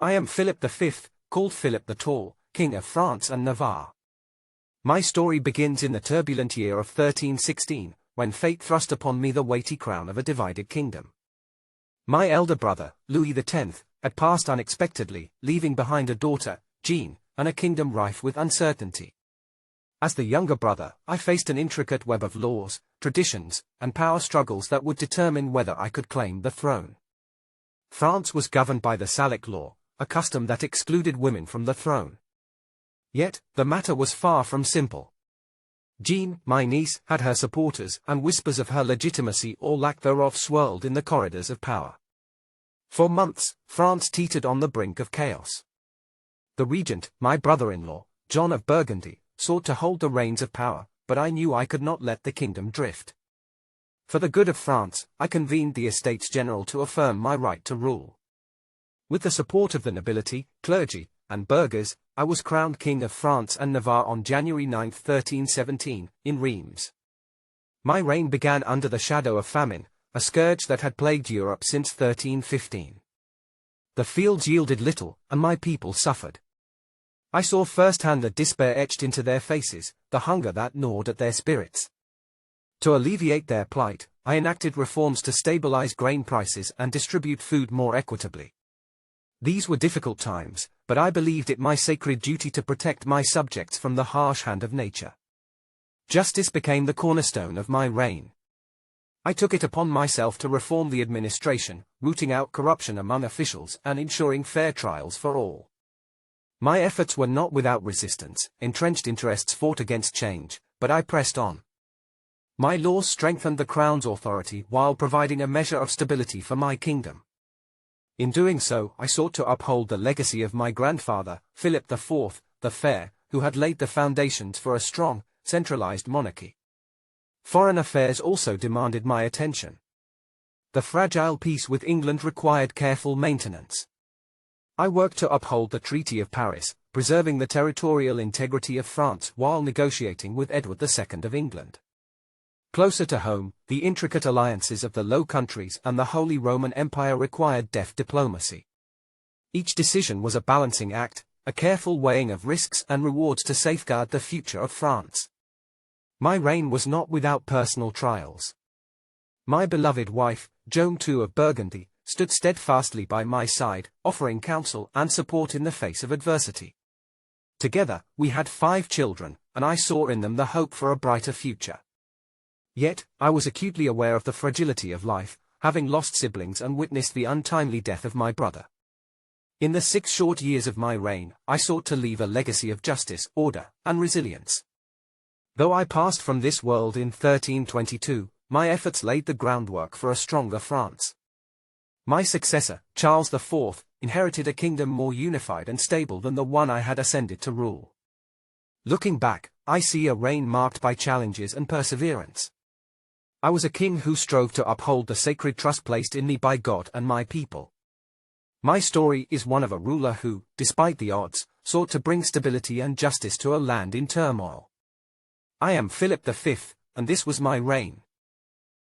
I am Philip V, called Philip the Tall, King of France and Navarre. My story begins in the turbulent year of 1316, when fate thrust upon me the weighty crown of a divided kingdom. My elder brother, Louis X, had passed unexpectedly, leaving behind a daughter, Jeanne, and a kingdom rife with uncertainty. As the younger brother, I faced an intricate web of laws, traditions, and power struggles that would determine whether I could claim the throne. France was governed by the Salic Law, a custom that excluded women from the throne. Yet, the matter was far from simple. Jeanne, my niece, had her supporters, and whispers of her legitimacy or lack thereof swirled in the corridors of power. For months, France teetered on the brink of chaos. The regent, my brother-in-law, Joan of Burgundy, sought to hold the reins of power, but I knew I could not let the kingdom drift. For the good of France, I convened the Estates General to affirm my right to rule. With the support of the nobility, clergy, and burghers, I was crowned King of France and Navarre on January 9, 1317, in Reims. My reign began under the shadow of famine, a scourge that had plagued Europe since 1315. The fields yielded little, and my people suffered. I saw firsthand the despair etched into their faces, the hunger that gnawed at their spirits. To alleviate their plight, I enacted reforms to stabilize grain prices and distribute food more equitably. These were difficult times, but I believed it my sacred duty to protect my subjects from the harsh hand of nature. Justice became the cornerstone of my reign. I took it upon myself to reform the administration, rooting out corruption among officials and ensuring fair trials for all. My efforts were not without resistance, entrenched interests fought against change, but I pressed on. My laws strengthened the crown's authority while providing a measure of stability for my kingdom. In doing so, I sought to uphold the legacy of my grandfather, Philip IV, the Fair, who had laid the foundations for a strong, centralized monarchy. Foreign affairs also demanded my attention. The fragile peace with England required careful maintenance. I worked to uphold the Treaty of Paris, preserving the territorial integrity of France while negotiating with Edward II of England. Closer to home, the intricate alliances of the Low Countries and the Holy Roman Empire required deft diplomacy. Each decision was a balancing act, a careful weighing of risks and rewards to safeguard the future of France. My reign was not without personal trials. My beloved wife, Joan II of Burgundy, stood steadfastly by my side, offering counsel and support in the face of adversity. Together, we had 5 children, and I saw in them the hope for a brighter future. Yet, I was acutely aware of the fragility of life, having lost siblings and witnessed the untimely death of my brother. In the 6 short years of my reign, I sought to leave a legacy of justice, order, and resilience. Though I passed from this world in 1322, my efforts laid the groundwork for a stronger France. My successor, Charles IV, inherited a kingdom more unified and stable than the one I had ascended to rule. Looking back, I see a reign marked by challenges and perseverance. I was a king who strove to uphold the sacred trust placed in me by God and my people. My story is one of a ruler who, despite the odds, sought to bring stability and justice to a land in turmoil. I am Philip V, and this was my reign.